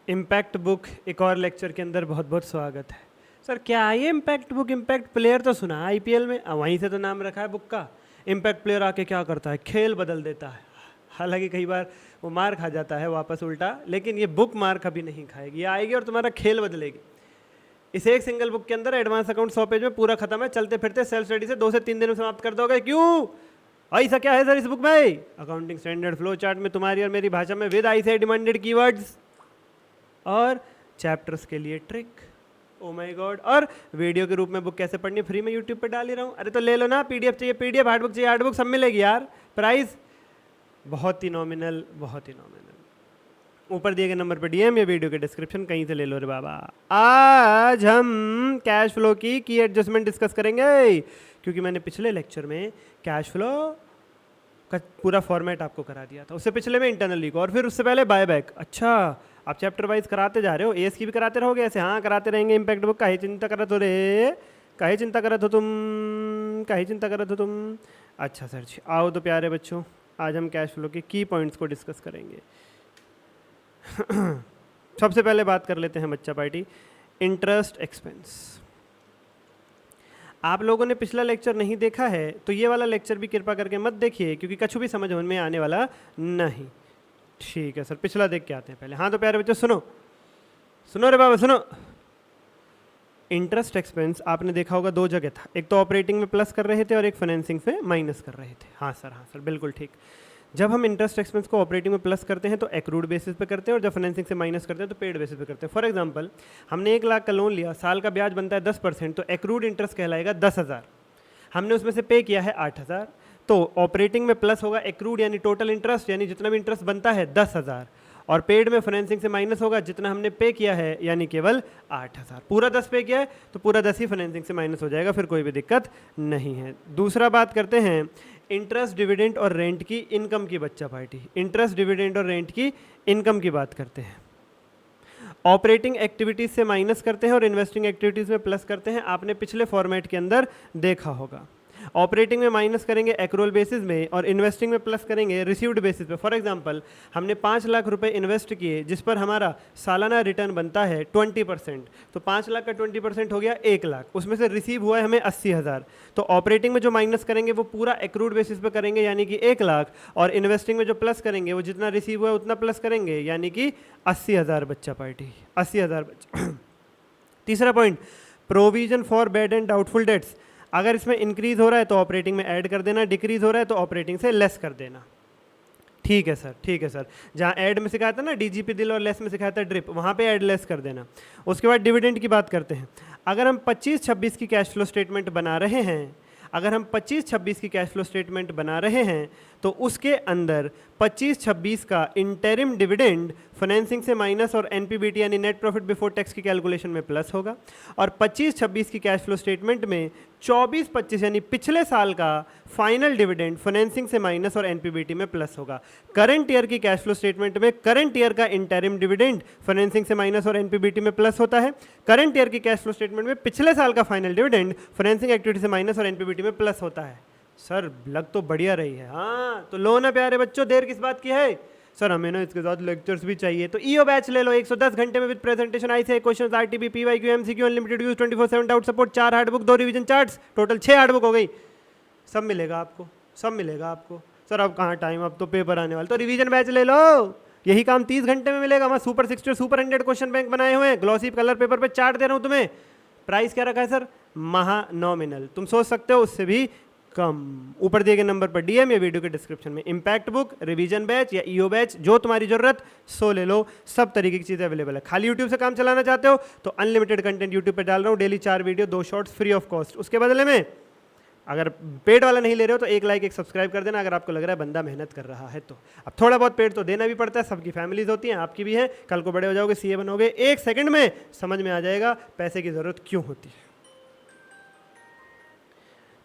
Impact book एक और lecture के अंदर बहुत बहुत स्वागत है। सर क्या ये इम्पैक्ट बुक, इम्पैक्ट प्लेयर तो सुना आईपीएल में, वहीं से तो नाम रखा है बुक का। इम्पैक्ट प्लेयर आके क्या करता है, खेल बदल देता है। हालांकि कई बार वो मार खा जाता है वापस उल्टा, लेकिन ये बुक मार कभी नहीं खाएगी, ये आएगी और तुम्हारा खेल बदलेगी। इस एक सिंगल बुक के अंदर एडवांस अकाउंट 100 पेज में पूरा खत्म है, चलते फिरते सेल्फ स्टडी से 2 से 3 दिन में समाप्त कर दोगे। क्यों? ऐसा क्या है सर इस बुक में? अकाउंटिंग स्टैंडर्ड फ्लो चार्ट में तुम्हारी और मेरी भाषा में विद आई से डिमांडेड कीवर्ड्स और चैप्टर्स के लिए ट्रिक। Oh my God. और वीडियो के रूप में बुक कैसे पढ़नी, फ्री में यूट्यूब पे डाल ही रहा हूँ। अरे तो ले लो ना, पीडीएफ चाहिए पीडीएफ, हार्ड बुक चाहिए हार्ड बुक, सब मिलेगी यार। प्राइस बहुत ही नॉमिनल, बहुत ही नॉमिनल। ऊपर दिए गए नंबर पर डीएम या वीडियो के डिस्क्रिप्शन कहीं से ले लो रे बाबा। आज हम कैश फ्लो की एडजस्टमेंट डिस्कस करेंगे, क्योंकि मैंने पिछले लेक्चर में कैश फ्लो का पूरा फॉर्मेट आपको करा दिया था, उससे पिछले में इंटरनल लीग और फिर उससे पहले बायबैक। अच्छा आप चैप्टर वाइज कराते जा रहे हो, एएस की भी कराते रहोगे ऐसे? हाँ कराते रहेंगे। इम्पैक्ट बुक काहे चिंता करत हो रे, काहे चिंता करत हो तुम, काहे चिंता करत हो तुम। अच्छा सर जी, आओ तो प्यारे बच्चों, आज हम कैश फ्लो के की पॉइंट्स को डिस्कस करेंगे। सबसे पहले बात कर लेते हैं बच्चा पार्टी, इंटरेस्ट एक्सपेंस। आप लोगों ने पिछला लेक्चर नहीं देखा है तो ये वाला लेक्चर भी कृपा करके मत देखिए, क्योंकि कछु भी समझ में आने वाला नहीं। ठीक है सर, पिछला देख के आते हैं पहले। हाँ तो प्यारे बच्चों सुनो, सुनो रे बाबा सुनो। इंटरेस्ट एक्सपेंस आपने देखा होगा दो जगह था, एक तो ऑपरेटिंग में प्लस कर रहे थे और एक फाइनेंसिंग में माइनस कर रहे थे। हाँ सर बिल्कुल ठीक। जब हम इंटरेस्ट एक्सपेंस को ऑपरेटिंग में प्लस करते हैं तो एक्रूड बेसिस पे करते हैं, और जब फाइनेंसिंग से माइनस करते हैं तो पेड बेसिस पे करते हैं। फॉर एग्जांपल हमने 1 लाख का लोन लिया, साल का ब्याज बनता है 10%, तो एक्रूड इंटरेस्ट कहलाएगा 10,000। हमने उसमें से पे किया है 8,000, तो ऑपरेटिंग में प्लस होगा एक्रूड यानी टोटल इंटरेस्ट, यानी जितना भी इंटरेस्ट बनता है 10,000, और पेड में फाइनेंसिंग से माइनस होगा जितना हमने पे किया है यानी केवल 8,000। पूरा 10 पे किया है तो पूरा 10 ही फाइनेंसिंग से माइनस हो जाएगा, फिर कोई भी दिक्कत नहीं है। दूसरा बात करते हैं इंटरेस्ट, डिविडेंड और रेंट की इनकम की बच्चा पार्टी। इंटरेस्ट, डिविडेंड और रेंट की इनकम की बात करते हैं। ऑपरेटिंग एक्टिविटीज से माइनस करते हैं और इन्वेस्टिंग एक्टिविटीज में प्लस करते हैं, आपने पिछले फॉर्मेट के अंदर देखा होगा। ऑपरेटिंग में माइनस करेंगे एक्रूअल बेसिस में और इन्वेस्टिंग में प्लस करेंगे रिसीव्ड बेसिस पे। फॉर एग्जांपल हमने 5 लाख रुपए इन्वेस्ट किए जिस पर हमारा सालाना रिटर्न बनता है 20%, तो 5 लाख का 20% हो गया 1 लाख, उसमें से रिसीव हुआ है हमें 80,000। तो ऑपरेटिंग में जो माइनस करेंगे वो पूरा एक्रूड बेसिस पे करेंगे यानी कि 1 लाख, और इन्वेस्टिंग में जो प्लस करेंगे वो जितना रिसीव हुआ है उतना प्लस करेंगे यानी कि 80,000 बच्चा पार्टी, 80,000 बच्चा। तीसरा point, provision for bad and doubtful debts. अगर इसमें इंक्रीज हो रहा है तो ऑपरेटिंग में ऐड कर देना, डिक्रीज हो रहा है तो ऑपरेटिंग से लेस कर देना। ठीक है सर, ठीक है सर। जहाँ ऐड में सिखाया था ना डीजीपी दिल और लेस में सिखाया था ड्रिप, वहाँ पे ऐड लेस कर देना। उसके बाद डिविडेंड की बात करते हैं। अगर हम 25-26 की कैश फ्लो स्टेटमेंट बना रहे हैं, अगर हम 25-26 की कैश फ्लो स्टेटमेंट बना रहे हैं तो उसके अंदर 25-26 का इंटरिम डिविडेंड फाइनेंसिंग से माइनस और एनपीबीटी यानी नेट प्रॉफिट बिफोर टैक्स की कैलकुलेशन में प्लस होगा, और 25-26 की कैश फ्लो स्टेटमेंट में 24-25 यानी पिछले साल का फाइनल डिविडेंड फाइनेंसिंग से माइनस और एनपीबीटी में प्लस होगा। करंट ईयर की कैश फ्लो स्टेटमेंट में करंट ईयर का इंटरिम डिविडेंड फाइनेंसिंग से माइनस और एनपीबीटी में प्लस होता है। करंट ईयर की कैश फ्लो स्टेटमेंट में पिछले साल का फाइनल डिविडेंड फाइनेंसिंग एक्टिविटी से माइनस और एनपीबीटी में प्लस होता है। सर लग तो बढ़िया रही है। हाँ तो लो ना प्यारे बच्चों, देर किस बात की है? सर हमें ना इसके साथ लेक्चर्स भी चाहिए, तो ईओ बैच ले लो, 110 घंटे में विद प्रेजेंटेशन, आई से questions, RTB, PYQ, MCQ, unlimited use, 24/7 doubt support, 4 hard book, 2 revision charts, total 6 hard book हो गई। सब मिलेगा आपको, सब मिलेगा आपको। सर अब कहाँ टाइम, अब तो पेपर आने वाला, तो रिवीजन बैच ले लो, यही काम 30 घंटे में मिलेगा। वहाँ सुपर 60 और सुपर 100 क्वेश्चन बैंक बनाए हुए हैं, ग्लॉसी कलर पेपर पे चार्ट दे रहा हूँ तुम्हें। प्राइस क्या रखा है सर? महा नॉमिनल, तुम सोच सकते हो उससे भी कम। ऊपर दिए गए नंबर पर डीएम या वीडियो के डिस्क्रिप्शन में इम्पैक्ट बुक, रिवीजन बैच या ईओ बैच, जो तुम्हारी जरूरत सो ले लो। सब तरीके की चीज़ें अवेलेबल है। खाली यूट्यूब से काम चलाना चाहते हो तो अनलिमिटेड कंटेंट यूट्यूब पे डाल रहा हूँ, daily 4 video 2 shorts free of cost. उसके बदले में अगर पेड वाला नहीं ले रहे हो तो 1 लाइक 1 सब्सक्राइब कर देना, अगर आपको लग रहा है बंदा मेहनत कर रहा है तो। अब थोड़ा बहुत पेड तो देना भी पड़ता है, सबकी फैमिलीज होती हैं, आपकी भी है। कल को बड़े हो जाओगे, सीए बनोगे, 1 सेकंड में समझ में आ जाएगा पैसे की जरूरत क्यों होती है।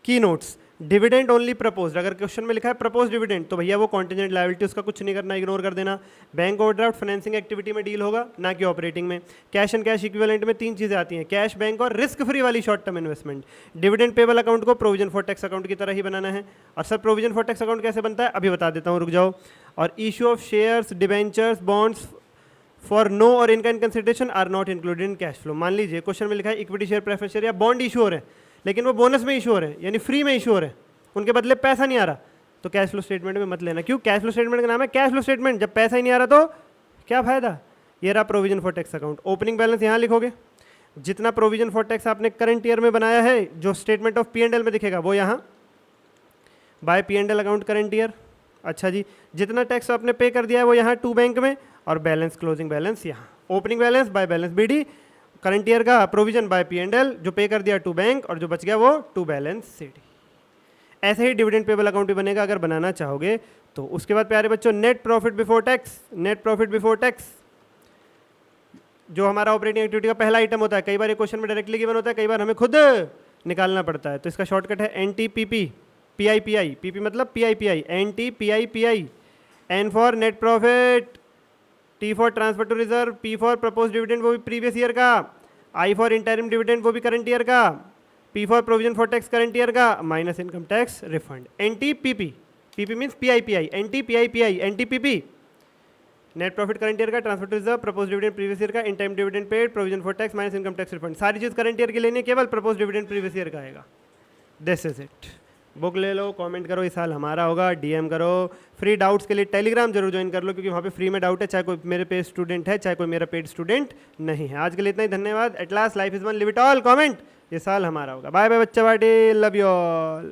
की नोट्स, डिविडेंड ओनली प्रपोज्ड। अगर क्वेश्चन में लिखा है प्रपोज डिविडेंड तो भैया वो कॉन्टिजेंट लायबिलिटी, उसका कुछ नहीं करना, इग्नोर कर देना। बैंक ओवरड्राफ्ट फाइनेंसिंग एक्टिविटी में डील होगा, ना कि ऑपरेटिंग में। कैश एंड कैश इक्विवेलेंट में 3 चीजें आती हैं, कैश, बैंक और रिस्क फ्री वाली short term investment. Dividend payable account को प्रोविजन फॉर टैक्स अकाउंट की तरह ही बनाना है। और sir provision for tax account कैसे बनता है अभी बता देता हूँ, रुक जाओ। और issue of shares, debentures, bonds for no और in kind consideration are not included in cash flow. मान लीजिए क्वेश्चन में लिखा है इक्विटी शेयर, प्रेफरेंस शेयर या बॉन्ड इशू हो रहे हैं, लेकिन वो बोनस में इशू हो रहे हैं, यानी फ्री में इशू हो रहे हैं, उनके बदले पैसा नहीं आ रहा, तो कैश फ्लो स्टेटमेंट में मत लेना। क्यों? कैश फ्लो स्टेटमेंट का नाम है कैश फ्लो स्टेटमेंट। जब पैसा ही नहीं आ रहा तो क्या फायदा। ये रहा provision for tax account. Opening balance यहाँ लिखोगे, जितना प्रोविजन फॉर टैक्स आपने करंट ईयर में बनाया है जो स्टेटमेंट ऑफ P&L में दिखेगा वो यहाँ bye P&L account current year. अच्छा जी, जितना टैक्स आपने पे कर दिया है वो यहाँ टू बैंक में, और बैलेंस क्लोजिंग बैलेंस यहाँ। Opening balance by balance BD, current year का प्रोविजन बाय P&L, जो पे कर दिया टू बैंक और जो बच गया वो टू बैलेंस CD। ऐसे ही डिविडेंड पेबल अकाउंट भी बनेगा अगर बनाना चाहोगे तो। उसके बाद प्यारे बच्चों net profit before tax. Net profit before tax जो हमारा ऑपरेटिंग एक्टिविटी का पहला आइटम होता है। कई बार ये क्वेश्चन में डायरेक्टली गिवन होता है, कई बार हमें खुद निकालना पड़ता है, तो इसका शॉर्टकट है NTPP PIPI। PP मतलब PIPI, NTPIPI। N for net profit, T for transfer to reserve, P for propose dividend वो भी प्रीवियस ईयर का, I फॉर इंटरिम डिविडेंड वो भी करंट ईयर का, P for provision for tax current year का, minus income tax refund. NTPP, PP means PIPI, NTPIPI, NTPP। Net profit current year का, transfer to reserve, propose dividend previous year का, interim dividend paid, provision for tax minus income tax refund. सारी चीज current year की लेनी है, केवल propose dividend previous year का आएगा। This is it. बुक ले लो, कमेंट करो, इस साल हमारा होगा, DM करो। फ्री डाउट्स के लिए टेलीग्राम जरूर ज्वाइन कर लो, क्योंकि वहाँ पे फ्री में डाउट है, चाहे कोई मेरे पेड स्टूडेंट है चाहे कोई मेरा पेड स्टूडेंट नहीं है। आज के लिए इतना ही, धन्यवाद। At last life is one, live it all, comment. ये साल हमारा होगा। बाय बाय बच्चा बाटी, लव यू ऑल।